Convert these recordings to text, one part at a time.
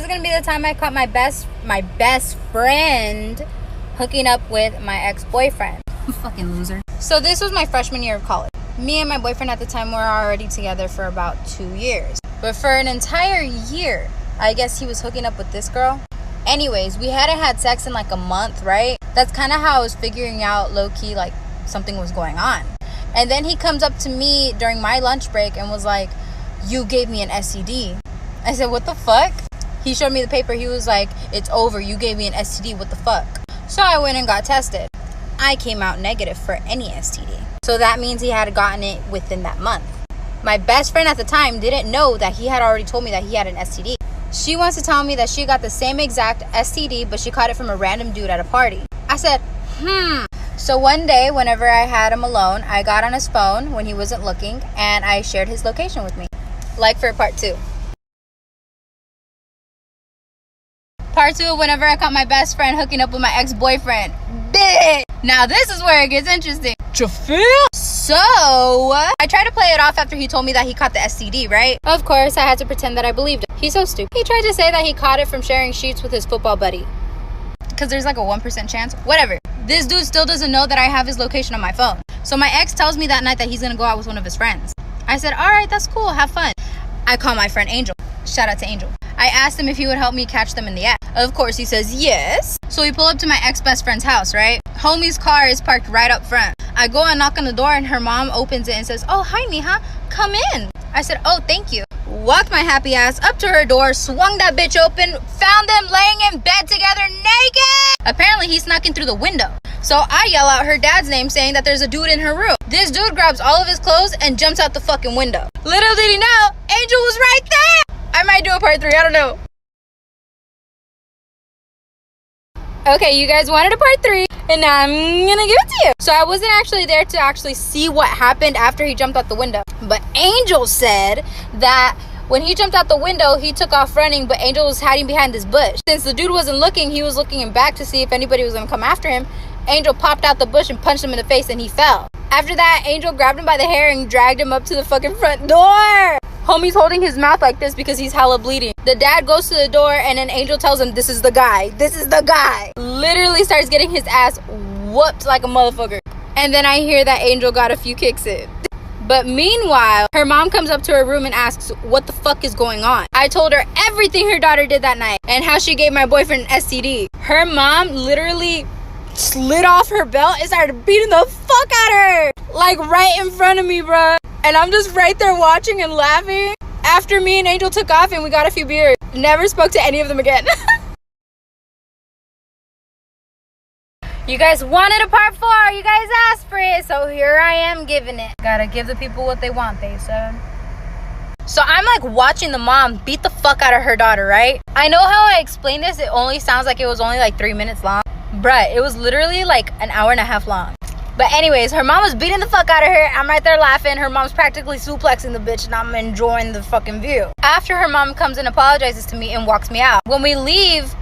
gonna be the time I caught my best friend hooking up with my ex-boyfriend. Fucking loser. So this was my freshman year of college. Me and my boyfriend at the time were already together for about 2 years. But for an entire year, I guess he was hooking up with this girl. Anyways, we hadn't had sex in like a month, right? That's kind of how I was figuring out low-key like something was going on. And then he comes up to me during my lunch break and was like, "You gave me an STD." I said, "What the fuck?" He showed me the paper. He was like, "It's over. You gave me an STD. What the fuck?" So I went and got tested. I came out negative for any STD. So that means he had gotten it within that month. My best friend at the time didn't know that he had already told me that he had an STD. She wants to tell me that she got the same exact STD, but she caught it from a random dude at a party. I said, So one day, whenever I had him alone, I got on his phone when he wasn't looking, and I shared his location with me. Like for part 2. Part 2, whenever I caught my best friend hooking up with my ex-boyfriend. Bitch! Now this is where it gets interesting. You feel? So, I tried to play it off after he told me that he caught the STD, right? Of course, I had to pretend that I believed him. He's so stupid. He tried to say that he caught it from sharing sheets with his football buddy. Because there's like a 1% chance. Whatever. This dude still doesn't know that I have his location on my phone. So my ex tells me that night that he's going to go out with one of his friends. I said, alright, that's cool. Have fun. I call my friend Angel. Shout out to Angel. I asked him if he would help me catch them in the act. Of course, he says yes. So we pull up to my ex-best friend's house, right? Homie's car is parked right up front. I go and knock on the door and her mom opens it and says, "Oh, hi, Mija. Come in." I said, "Oh, thank you." Walked my happy ass up to her door, swung that bitch open, found them laying in bed together naked. Apparently, he snuck in through the window. So I yell out her dad's name saying that there's a dude in her room. This dude grabs all of his clothes and jumps out the fucking window. Little did he know, Angel was right there. I might do a part 3, I don't know. Okay, you guys wanted a part 3, and now I'm gonna give it to you. So I wasn't actually there to actually see what happened after he jumped out the window. But Angel said that when he jumped out the window, he took off running, but Angel was hiding behind this bush. Since the dude wasn't looking, he was looking in back to see if anybody was gonna come after him. Angel popped out the bush and punched him in the face, and he fell. After that, Angel grabbed him by the hair and dragged him up to the fucking front door. Homie's holding his mouth like this because he's hella bleeding. The dad goes to the door and then Angel tells him, "This is the guy. This is the guy." Literally starts getting his ass whooped like a motherfucker. And then I hear that Angel got a few kicks in. But meanwhile, her mom comes up to her room and asks what the fuck is going on. I told her everything her daughter did that night and how she gave my boyfriend an STD. Her mom literally slid off her belt and started beating the fuck out of her. Like right in front of me, bruh. And I'm just right there watching and laughing. After me and Angel took off and we got a few beers. Never spoke to any of them again. You guys wanted a part 4. You guys asked for it. So here I am giving it. Gotta give the people what they want, they said. So I'm like watching the mom beat the fuck out of her daughter, right? I know how I explained this. It only sounds like it was only like 3 minutes long. Bruh, it was literally like an hour and a half long. But anyways, her mom was beating the fuck out of her. I'm right there laughing. Her mom's practically suplexing the bitch and I'm enjoying the fucking view. After her mom comes and apologizes to me and walks me out. When we leave,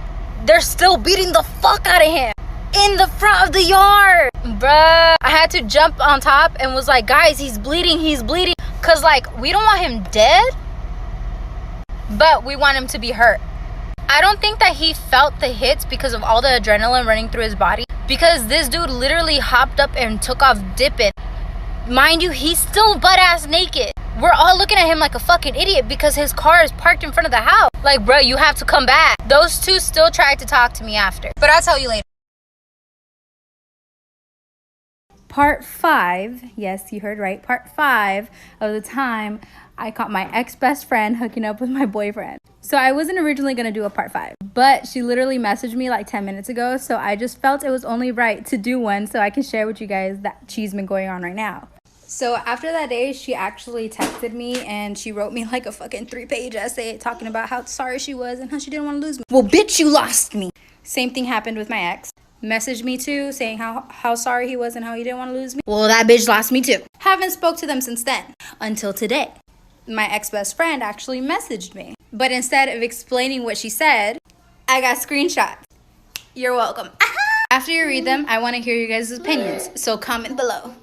they're still beating the fuck out of him in the front of the yard. Bruh, I had to jump on top and was like, "Guys, he's bleeding, he's bleeding." Cause like, we don't want him dead, but we want him to be hurt. I don't think that he felt the hits because of all the adrenaline running through his body. Because this dude literally hopped up and took off dipping. Mind you, he's still butt-ass naked. We're all looking at him like a fucking idiot because his car is parked in front of the house. Like, bro, you have to come back. Those two still tried to talk to me after. But I'll tell you later. Part 5, yes, you heard right, part 5 of the time I caught my ex-best friend hooking up with my boyfriend. So I wasn't originally going to do a part 5, but she literally messaged me like 10 minutes ago, so I just felt it was only right to do one so I can share with you guys that cheeseman going on right now. So after that day, she actually texted me and she wrote me like a fucking 3-page essay talking about how sorry she was and how she didn't want to lose me. Well, bitch, you lost me. Same thing happened with my ex. Messaged me too, saying how sorry he was and how he didn't want to lose me. Well, that bitch lost me too. Haven't spoke to them since then, until today. My ex-best friend actually messaged me. But instead of explaining what she said, I got screenshots. You're welcome. After you read them, I want to hear you guys' opinions, so comment below.